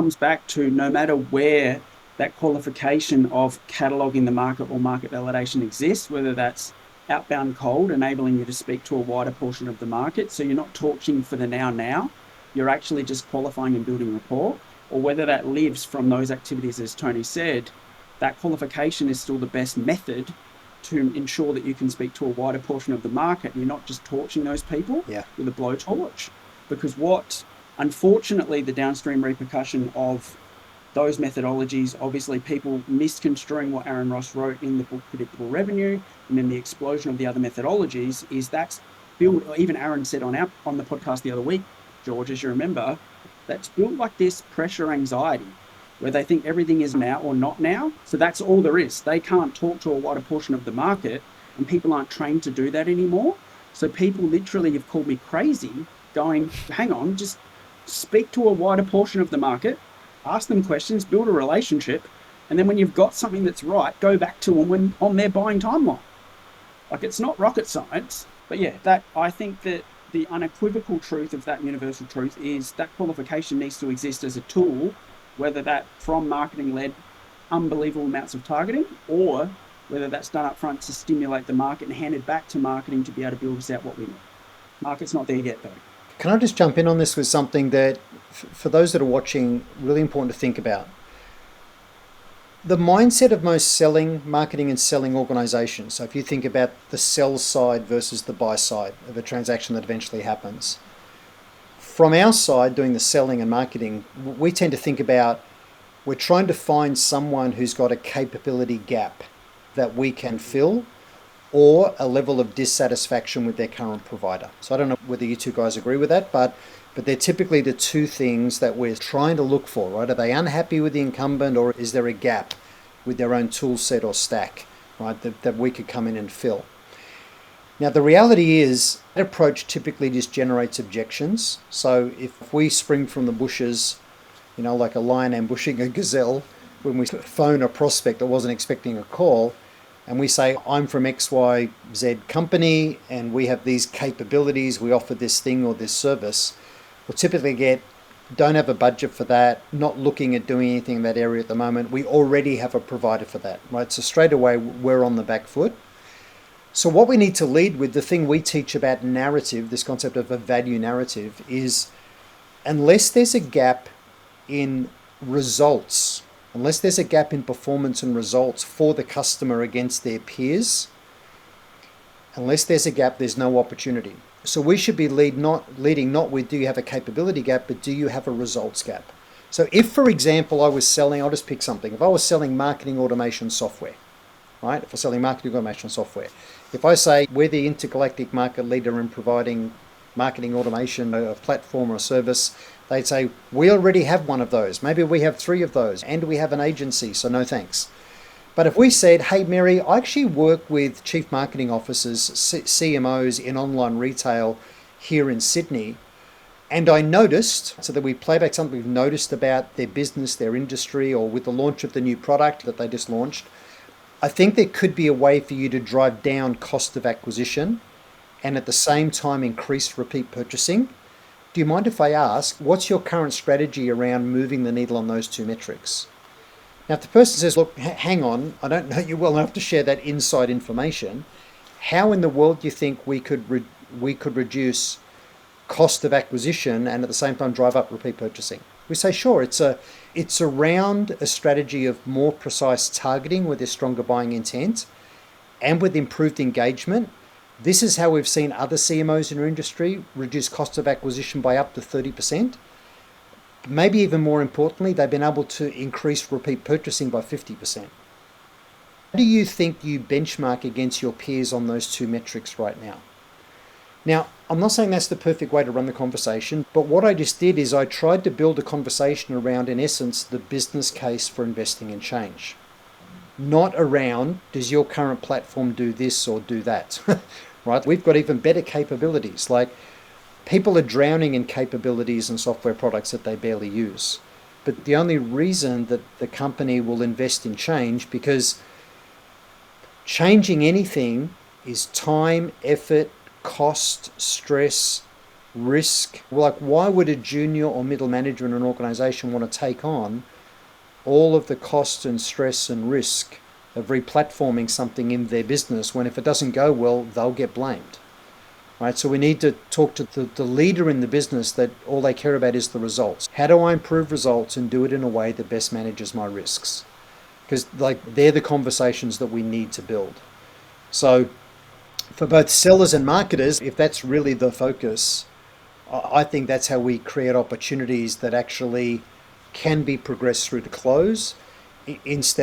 comes back to no matter where that qualification of cataloging the market or market validation exists, whether that's outbound cold, enabling you to speak to a wider portion of the market. So you're not talking for the now, you're actually just qualifying and building rapport, or whether that lives from those activities, as Tony said, that qualification is still the best method to ensure that you can speak to a wider portion of the market. You're not just torching those people Yeah. with a blowtorch, because what, unfortunately, the downstream repercussion of those methodologies, obviously people misconstruing what Aaron Ross wrote in the book Predictable Revenue, and then the explosion of the other methodologies is that's built, or even Aaron said on the podcast the other week, George, as you remember, that's built like this pressure anxiety where they think everything is now or not now. So that's all there is. They can't talk to a wider portion of the market, and people aren't trained to do that anymore. So people literally have called me crazy going, hang on, just speak to a wider portion of the market, ask them questions, build a relationship, and then when you've got something that's right, go back to them when on their buying timeline. Like, it's not rocket science, but yeah, that I think that the unequivocal truth of that universal truth is that qualification needs to exist as a tool, whether that from marketing led unbelievable amounts of targeting, or whether that's done up front to stimulate the market and handed back to marketing to be able to build us out what we need. Market's not there yet though. Can I just jump in on this with something that, for those that are watching, really important to think about? The mindset of most selling, marketing, and selling organizations. So if you think about the sell side versus the buy side of a transaction that eventually happens, from our side doing the selling and marketing, we tend to think about we're trying to find someone who's got a capability gap that we can fill or a level of dissatisfaction with their current provider. So I don't know whether you two guys agree with that, but they're typically the two things that we're trying to look for, right? Are they unhappy with the incumbent, or is there a gap with their own tool set or stack, right, that we could come in and fill? Now, the reality is that approach typically just generates objections. So if we spring from the bushes, like a lion ambushing a gazelle, when we phone a prospect that wasn't expecting a call, and we say, I'm from XYZ company and we have these capabilities, we offer this thing or this service, we'll typically get, don't have a budget for that, not looking at doing anything in that area at the moment. We already have a provider for that, right? So straight away, we're on the back foot. So what we need to lead with, the thing we teach about narrative, this concept of a value narrative, is unless there's a gap in results, unless there's a gap in performance and results for the customer against their peers, unless there's a gap, there's no opportunity. So we should be leading not with do you have a capability gap, but do you have a results gap? So if, for example, I'll just pick something. If I was selling marketing automation software, right? If we're selling marketing automation software, if I say we're the intergalactic market leader in providing marketing automation, a platform or a service, they'd say, we already have one of those. Maybe we have 3 of those, and we have an agency, so no thanks. But if we said, hey, Mary, I actually work with chief marketing officers, CMOs in online retail here in Sydney, and I noticed, so that we play back something we've noticed about their business, their industry, or with the launch of the new product that they just launched, I think there could be a way for you to drive down cost of acquisition and at the same time increase repeat purchasing. Do you mind if I ask, what's your current strategy around moving the needle on those 2 metrics? Now, if the person says, look, hang on, I don't know you well enough to share that inside information, how in the world do you think we could reduce cost of acquisition and at the same time drive up repeat purchasing? We say, sure, it's around a strategy of more precise targeting with a stronger buying intent and with improved engagement. This is how we've seen other CMOs in our industry reduce cost of acquisition by up to 30%. Maybe even more importantly, they've been able to increase repeat purchasing by 50%. How do you think you benchmark against your peers on those 2 metrics right now? Now, I'm not saying that's the perfect way to run the conversation, but what I just did is I tried to build a conversation around, in essence, the business case for investing in change. Not around, does your current platform do this or do that? Right? We've got even better capabilities. Like, people are drowning in capabilities and software products that they barely use. But the only reason that the company will invest in change, because changing anything is time, effort, cost, stress, risk. Like, why would a junior or middle manager in an organization want to take on all of the cost and stress and risk of replatforming something in their business when if it doesn't go well, they'll get blamed? Right? So we need to talk to the leader in the business that all they care about is the results. How do I improve results and do it in a way that best manages my risks? Because like they're the conversations that we need to build. So for both sellers and marketers, if that's really the focus, I think that's how we create opportunities that actually can be progressed through to close instead